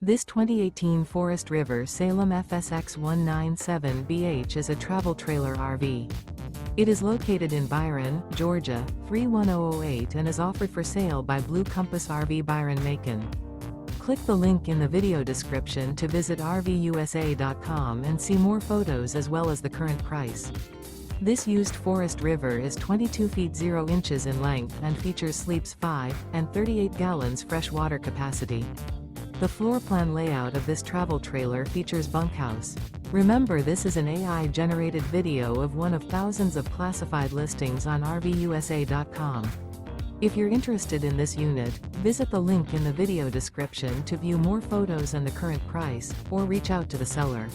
This 2018 Forest River Salem FSX 197BH is a travel trailer RV. It is located in Byron, Georgia, 31008 and is offered for sale by Blue Compass RV Byron-Macon. Click the link in the video description to visit RVUSA.com and see more photos as well as the current price. This used Forest River is 22 feet 0 inches in length and features sleeps 5 and 38 gallons fresh water capacity. The floor plan layout of this travel trailer features bunkhouse. Remember, this is an AI-generated video of one of thousands of classified listings on RVUSA.com. If you're interested in this unit, visit the link in the video description to view more photos and the current price, or reach out to the seller.